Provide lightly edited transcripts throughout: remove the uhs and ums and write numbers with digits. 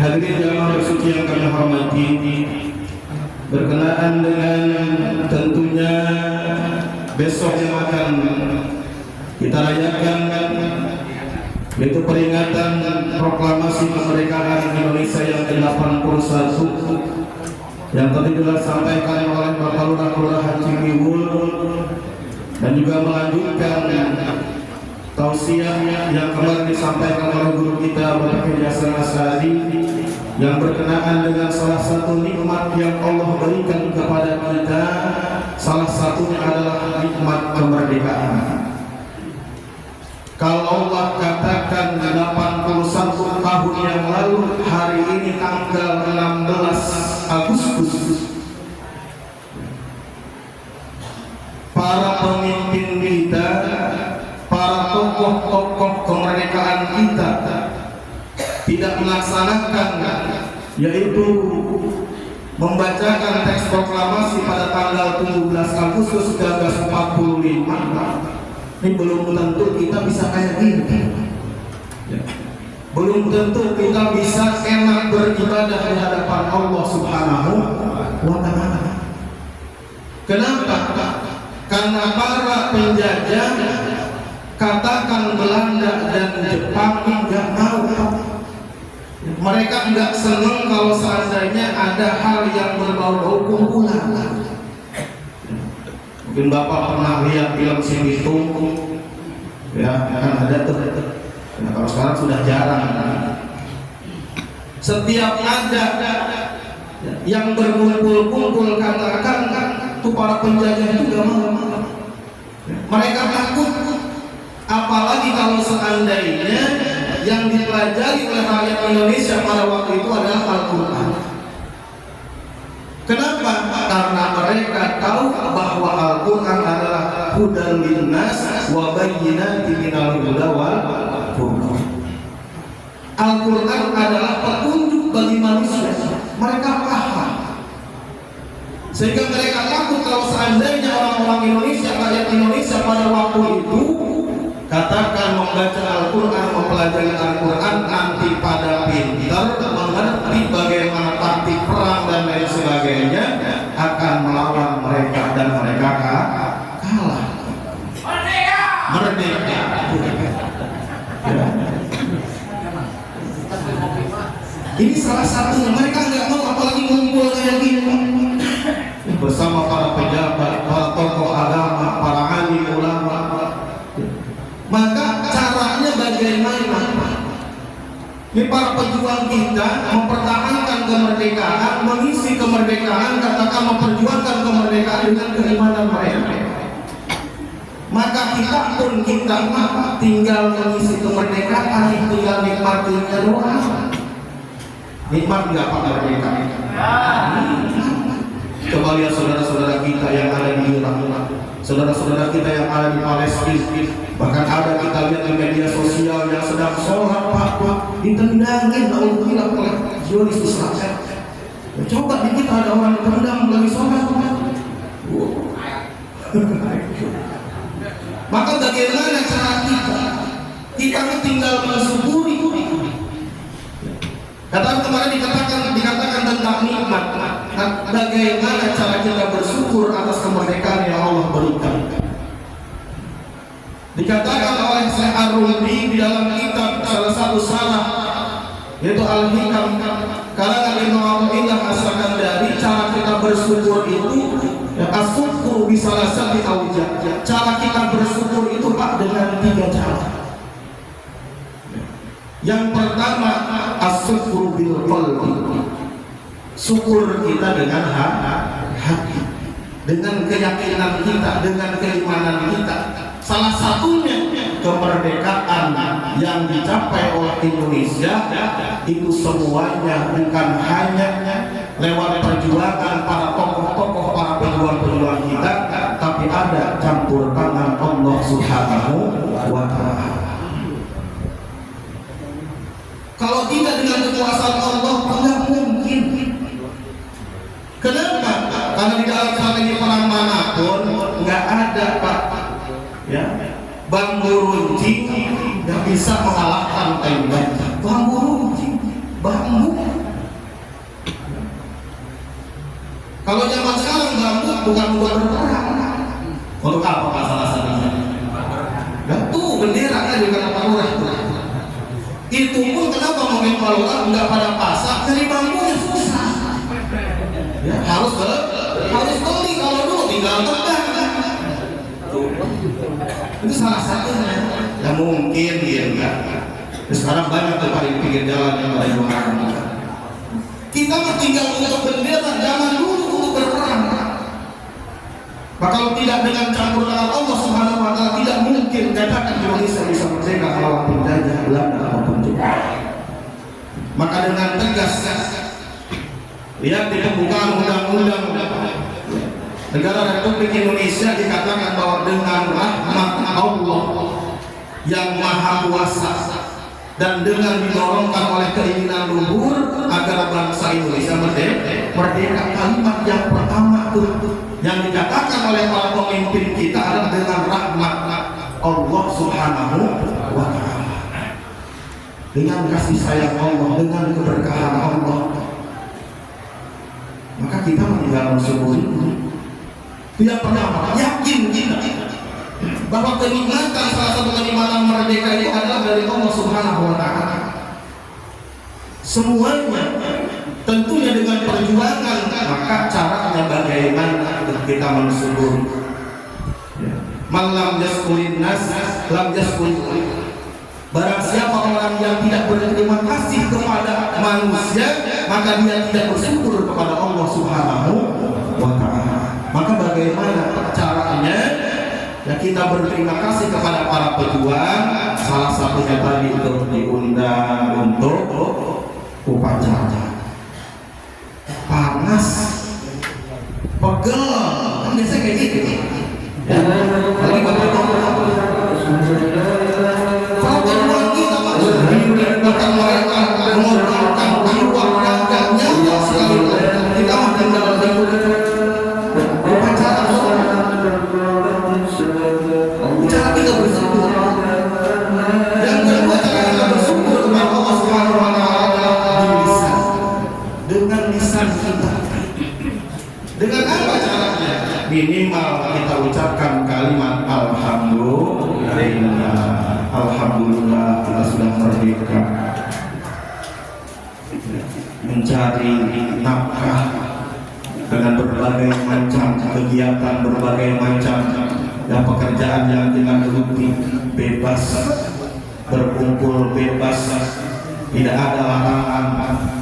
Hadirin jamaah bersuci yang kami hormati, berkenaan dengan tentunya besok yang akan kita rayakan, yaitu peringatan proklamasi kemerdekaan Indonesia yang ke-81 yang tadi disampaikan oleh Bapak Lurah Kelurahan Cimiwul, dan juga melanjutkan tausiah yang kemarin disampaikan oleh guru kita Bapak Kiai Hasan Asy'ari yang berkenaan dengan salah satu nikmat yang Allah berikan kepada kita. Salah satunya adalah nikmat kemerdekaan. Kalau Allah katakan 81 tahun yang lalu, hari ini tanggal 16 Agustus, para pemimpin kita, para tokoh-tokoh kemerdekaan kita tidak melaksanakan, yaitu membacakan teks proklamasi pada tanggal 17 Agustus 1945. Ini belum tentu kita bisa kayak gini, belum tentu kita bisa enak beribadah di hadapan Allah Subhanahu wa Ta'ala. Kenapa? Karena para penjajah, katakan Belanda dan Jepang, nggak mau. Mereka nggak senang kalau seandainya ada hal yang berbau-bau kumpulan. Mungkin Bapak pernah lihat film Si Bitung, ya kan ada tuh. Nah, kalau sekarang sudah jarang. Setiap ada yang berkumpul-kumpul, katakan tuh para penjajah itu gak mau. Mereka takut, apalagi kalau seandainya yang dipelajari oleh rakyat Indonesia pada waktu itu adalah Al-Quran. Kenapa? Karena mereka tahu bahwa Al-Quran adalah hudan linnas wa bayyinatin minal huda wal furqan. Al-Quran adalah petunjuk bagi manusia. Mereka paham, sehingga mereka takut kalau seandainya orang-orang Indonesia, rakyat Indonesia pada waktu itu katakan membaca Al-Quran, mempelajari Al-Quran, nanti pada pintar mengerti bagaimana taktik perang dan lain sebagainya, akan melawan mereka dan mereka kalah. Merdeka. Ini salah satunya. Mereka nggak mau, apalagi ngumpul kayak gini bersama para pejabat, para tokoh agama, para alim ulama. Maka caranya bagaimana? Ini para pejuang kita mempertahankan kemerdekaan, mengisi kemerdekaan, katakan memperjuangkan kemerdekaan dengan keimanan mereka. Maka kita pun tinggal mengisi kemerdekaan, tinggal nikmatinya doang. Nikmat nggak Pak merdeka? Coba lihat saudara-saudara kita yang ada di Irak, saudara-saudara kita yang ada di Palestina. Bahkan ada kita lihat di media sosial yang sedang sholat Pak, ditendangin alhamdulillah oleh Zionis Israel. Coba di kita ada orang ditendang lagi sholat. Maka bagaimana cara kita? Kita tinggal mensyukuri. Kemarin dikatakan tentang nikmat. Bagaimana cara kita bersyukur atas kemerdekaan yang Allah berikan? Dikatakan oleh Syekh Ar-Rumli di dalam kitab salah satu syarah, yaitu Al-Hikam karangan Ibnu Athaillah As-Sakandari, cara kita bersyukur itu as-syukru bi salasati awjah. Cara kita bersyukur itu Pak dengan 3 cara. Yang pertama, as-syukru bil qalbi. Syukur kita dengan hati, dengan keyakinan kita, dengan keimanan kita. Salah satunya kemerdekaan yang dicapai oleh Indonesia itu semuanya bukan hanya lewat perjuangan para tokoh-tokoh, para pejuang-pejuang kita, tapi ada campur tangan Allah Subhanahu wa Ta'ala. Kalau tidak dengan kekuasaan Allah, tidak mungkin. Kenapa? Karena di dalam strategi perang manapun nggak ada Pak, ya, bambu runcing nggak bisa mengalahkan tembak. Bambu runcing, bambu bukan untuk berperang. Untuk apa masalah satunya? Dan tuh bendera kan juga Pak Lurah. Itu pun kenapa mungkin Pak Lurah nggak pada pasang, cari bambunya susah. Ya, harus beli, kalau dulu tinggal tebang. Itu salah satunya. Ya mungkin dia enggak. Sekarang banyak tuh di pinggir jalan yang ada jualan. Kita mah tinggal untuk bendera, jangan dulu untuk berperang. Maka kalau tidak dengan campur tangan Allah Subhanahu wa taala, tidak mungkin katakan Indonesia bisa merdeka melawan penjajah Belanda ataupun Jepang. Maka dengan tegas lihat di pembukaan undang-undang negara Republik Indonesia dikatakan bahwa dengan rahmat Allah yang maha kuasa dan dengan didorongkan oleh keinginan luhur agar bangsa Indonesia merdeka, kalimat yang pertama yang dikatakan oleh para pemimpin kita adalah dengan rahmat Allah Subhanahu wa ta'ala, dengan kasih sayang Allah, dengan keberkahan Allah. Maka kita meninggal bersyukur. Yang pertama, yakin kita bahwa kenikmatan, salah satu kenikmatan merdeka itu adalah dari Allah Subhanahu wa ta'ala. Semuanya tentunya dengan perjuangan, maka caranya bagaimana kita mensyukur. Man lam yaskurin nas lam yaskun. Barang siapa orang yang tidak berterima kasih kepada manusia, maka dia tidak bersyukur kepada Allah Subhanahu wa ta'ala. Maka bagaimana caranya? Ya, kita berterima kasih kepada para pejuang. Salah satunya tadi untuk diundang untuk upacara. Panas, pegel, kan biasa kayak gitu. Ya, lagi bapak-bapak. Para pejuang kita bahkan mereka mengorbankan jiwa raganya sekali. Kita tinggal di upacara. Cara kita bersyukur. Yang kedua, cara kita bersyukur kepada Allah Subhanahu wa ta'ala dengan lisan kita. Dengan apa caranya? Minimal kita ucapkan kalimat alhamdulillah. Alhamdulillah kita sudah merdeka. Mencari nafkah dengan berbagai macam kegiatan, berbagai macam dan pekerjaan yang kita geluti, bebas berkumpul, bebas, tidak ada larangan.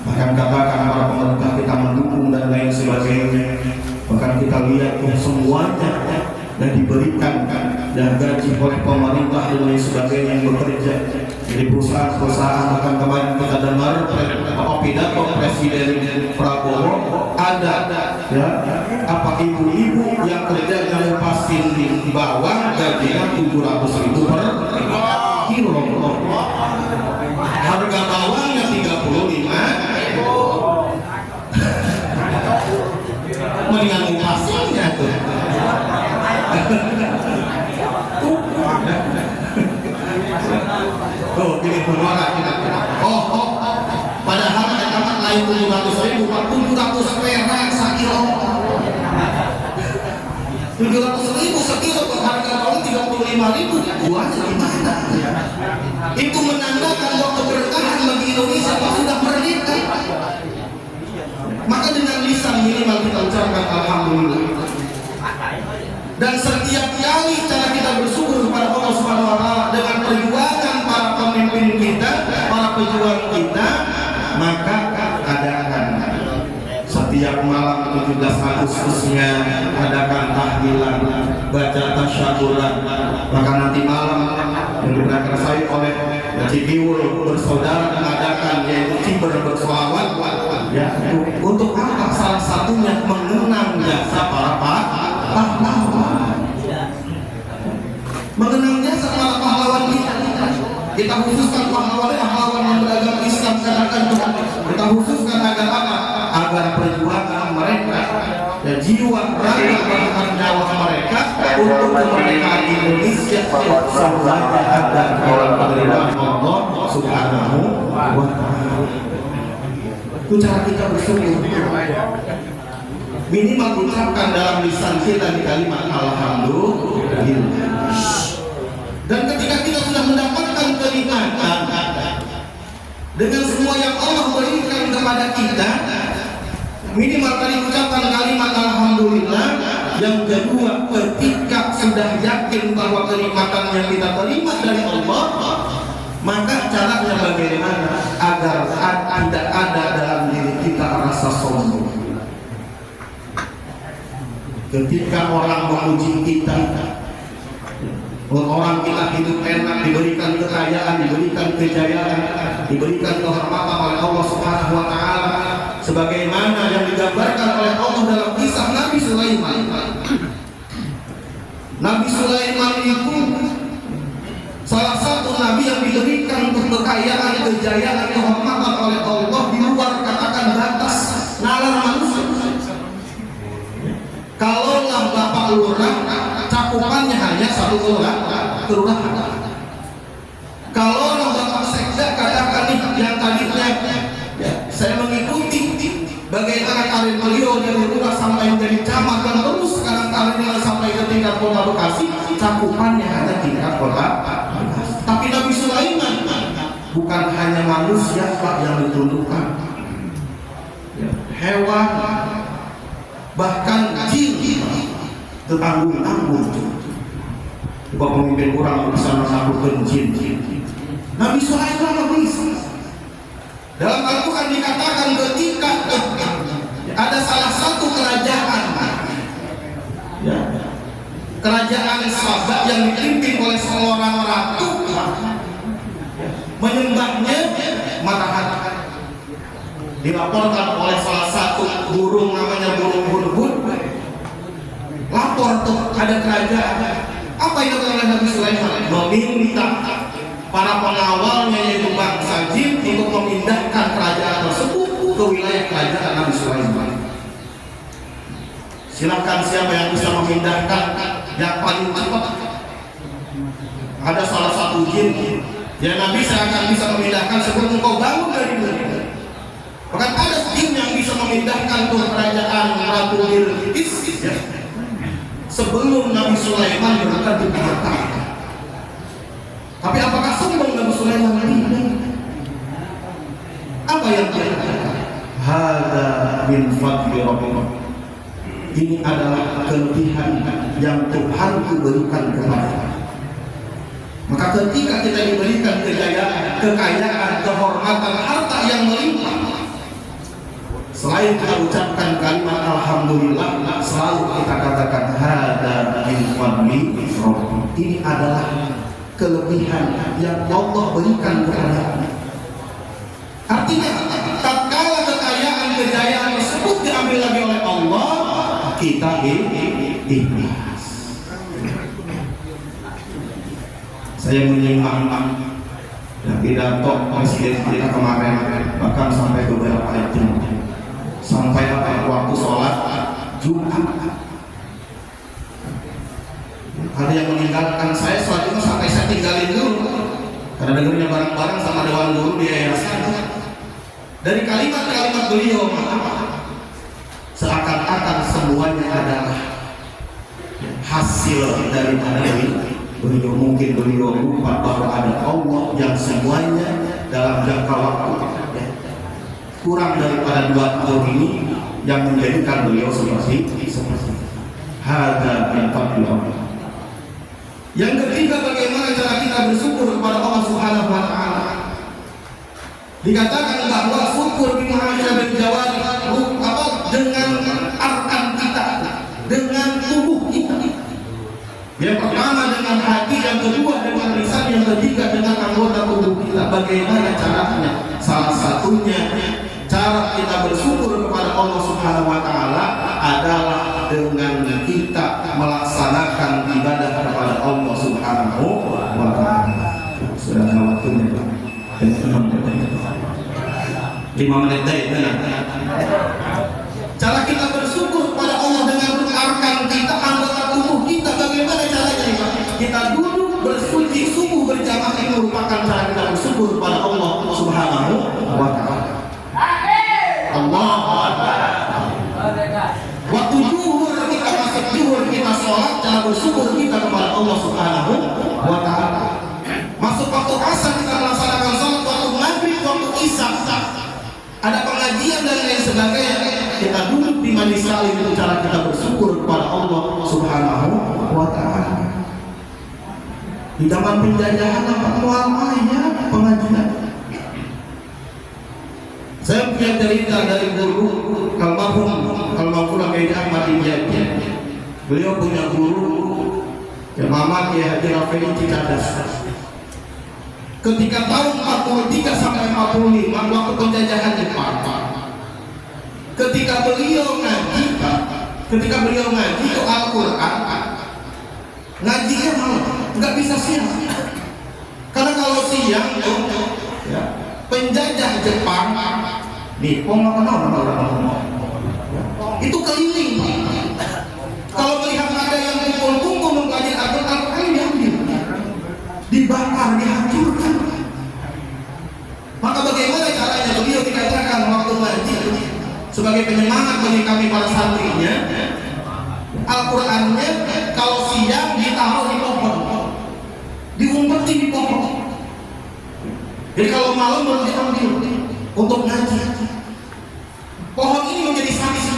Bahkan katakan para pemerintah kita mendukung dan lain sebagainya. Bahkan kita lihat semuanya dan diberikan dan gaji oleh pemerintah dan lain sebagainya yang bekerja di perusahaan-perusahaan. Bahkan kemarin kita dengar pidato Presiden Prabowo ada ya apa ibu-ibu yang kerja yang pasin di bawah gajinya 700.000 per kilo. Harga bawangnya 35.000. Mendingan upasinya tuh. Oh, pilih pengeluaran kita. Padahal dapat lain 700.000, 700 perak sekilo. 700.000 sekilo, harga bawang 35.000. Buatnya gimana? Itu menandakan bahwa keberkahan bagi Indonesia sudah merdeka. Maka dengan lisan minimal kita ucapkan alhamdulillah. Dan setiap kali cara kita bersyukur kepada Allah Subhanahu wa ta'ala dengan perjuangan para pemimpin kita, para pejuang kita, maka adakan setiap malam 17 Agustusnya adakan tahlilan, baca tasyakuran. Maka nanti malam yang diberikan oleh Cibiul bersaudara mengadakan yaitu Ciber bersolawat. Ya, untuk apa? Salah satunya mengenang jasa para pahlawan. Mengenang jasa para pahlawan kita. Kita khususkan pahlawan-pahlawan yang beragama Islam katakan Tuhan. Kita khususkan agar apa? Agar perjuangan mereka, ya, jiwa, raga, bahkan nyawa mereka untuk kemerdekaan Indonesia semuanya ada dalam penerimaan Allah Subhanahu wa ta'ala. Itu cara kita bersyukur. minimal ucapkan dalam lisan kita di kalimat alhamdulillah. Dan ketika kita sudah mendapatkan kenikmatan dengan semua yang Allah berikan kepada kita, minimal tadi ucapan kalimat alhamdulillah. Yang kedua, ketika sudah yakin bahwa kenikmatan yang kita terima dari Allah, maka caranya bagaimana agar tidak ada dalam diri kita rasa sombong. Ketika orang memuji kita, orang kita hidup enak, diberikan kekayaan, diberikan kejayaan, diberikan kehormatan oleh Allah Subhanahu wa taala, sebagaimana yang digambarkan oleh Allah dalam kisah Nabi Sulaiman. Nabi Sulaiman itu salah satu nabi yang diberikan kekayaan, kejayaan, kehormatan oleh Allah di luar katakan batas nalar manusia. Kalau bapak lurah, cakupannya hanya satu kelurahan. Kalau bapak sekda, katakan nih yang tadinya saya mengikuti bagaimana karir beliau dari lurah sampai menjadi camat dan terus sekarang karirnya sampai ke tingkat kota Bekasi, cakupannya hanya tingkat kota. Tapi Nabi Sulaiman bukan hanya manusia Pak yang ditundukkan, hewan, bahkan jin tertanggung-tanggung. Coba pemimpin kurang bisa menaklukkan jin. Nabi Sulaiman bisa. Dalam Al-Quran dikatakan ketika ada salah satu kerajaan, kerajaan Sabah yang dipimpin oleh seorang ratu, menyembahnya matahari. Dilaporkan oleh salah satu burung namanya burung hudhud, lapor tuh ada kerajaan. Apa yang dilakukan oleh Nabi Sulaiman? Meminta para pengawalnya yaitu bangsa jin untuk memindahkan kerajaan tersebut ke wilayah kerajaan Nabi Sulaiman. Silakan siapa yang bisa memindahkan yang paling cepat. Ada salah satu jin yang Nabi saya akan bisa memindahkan sebelum engkau bangun dari dunia. Bahkan ada jin yang bisa memindahkan ke kerajaan Ratu Bilqis sebelum Nabi Sulaiman berada di tahta. Tapi apakah sombong Nabi Sulaiman ini? Apa yang dia katakan? Hada min fadli rabbina. Ini adalah kelebihan yang Tuhanku berikan kepada. Maka ketika kita diberikan kejayaan, kekayaan, kehormatan, harta yang melimpah, selain kita ucapkan kalimat alhamdulillah, selalu kita katakan hada min fadli rabbina. Ini adalah kelebihan yang Allah berikan kepada kita. Artinya, tatkala kekayaan, kejayaan tersebut diambil lagi oleh Allah, kita ikhlas. Saya menyimak pidato presiden kita kemarin, bahkan sampai beberapa jam, sampai waktu sholat Jumat. Ada yang meninggalkan saya sholat itu sampai saya tinggalin dulu karena dengarnya bareng-bareng sama dewan guru di yayasan. Dari kalimat-kalimat beliau seakan-akan semuanya adalah hasil daripada beliau. Mungkin beliau lupa bahwa ada Allah yang semuanya dalam jangka waktu kurang daripada 2 tahun ini yang menjadikan beliau seperti hada min fadli Allah. Yang ketiga, bagaimana cara kita bersyukur kepada Allah Subhanahu wa taala. Dikatakan bahwa syukur bima'asya bil jawari, dengan arkan kita, dengan tubuh kita. Yang pertama dengan hati, yang kedua dengan lisan, yang ketiga dengan anggota tubuh kita. Bagaimana caranya? Salah satunya cara kita bersyukur kepada Allah Subhanahu wa taala adalah dengan kita melaksanakan ibadah kepada Allah Subhanahu wa taala. Sudah waktunya, Pak. 5 menit deh. Cara kita bersyukur kepada Allah dengan arkan kita, anggota tubuh kita. Bagaimana caranya, Pak? Kita duduk bersuci subuh berjamaah, ini merupakan cara kita bersyukur kepada Allah Subhanahu wa taala. Allah. Waktu sebagainya. Kita duduk di majelis taklim itu cara kita bersyukur kepada Allah Subhanahu wa Ta'ala. Di zaman penjajahan apa muamalahnya pengajian. Saya punya cerita dari guru almarhum Kiai Ahmad Iyadi. Beliau punya guru yang Muhammad Kiai Haji Rafi'i Cicadas. Ketika tahun 43 sampai 45 waktu penjajahan Jepang, ketika beliau ngaji ke Al-Quran, ngajinya malam, nggak bisa siang. Karena kalau siang ya, penjajah Jepang, Nippon itu keliling. Kalau melihat ada yang kumpul-kumpul mengkaji Al-Quran, diambil, dibakar, dihancurkan. Maka bagaimana caranya? Beliau dikatakan waktu ngaji sebagai penyemangat bagi kami para santrinya, Al-Qurannya kalau siang ditaruh di pohon, diumpetin di pohon. Jadi kalau malam baru diambil untuk ngaji. Pohon ini menjadi saksi.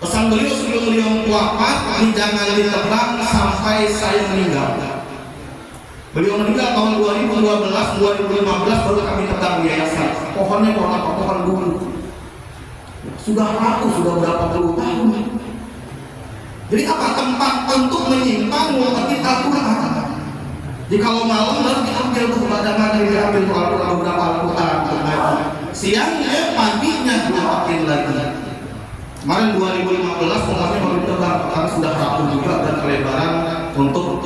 Pesan beliau sebelum beliau wafat, ini jangan ditebang sampai saya meninggal. Beliau meninggal tahun 2012-2015 baru kami tebang di yayasan. Pohonnya pohon apa? Pohon bulu. Sudah rapuh, sudah berapa puluh tahun. Jadi apa? Tempat untuk menyimpan mengerti Al-Quran. Jadi kalau malam baru diambil tuh badangan yang diambil tuh Al-Quran, beberapa Al-Quran untuk ngaji. Siangnya, paginya dipakai lagi. Kemarin 2015 pokoknya baru ditebang karena sudah rapuh juga dan kelebaran untuk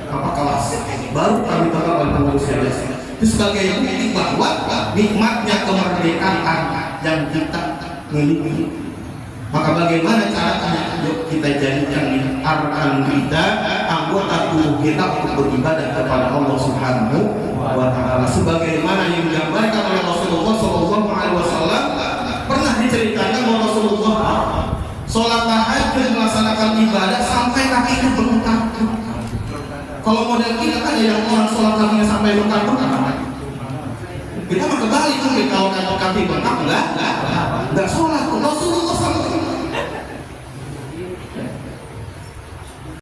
kelas. Baru kami tebang oleh pengurus yayasan. Itu sebagai bukti bahwa nikmatnya kemerdekaan yang kita miliki. Maka bagaimana caranya? Yuk kita jadikan arkan kita, anggota tubuh kita untuk beribadah kepada Allah Subhanahu wa Ta'ala. Sebagaimana yang digambarkan oleh Rasulullah SAW, pernah diceritakan bahwa Rasulullah sholat tahajud melaksanakan ibadah sampai kakinya bengkak. Kalau model kita kan ada yang orang sholat kakinya sampai bengkak. Kita mah kebalik tuh, kalau kaki bengkak enggak sholat.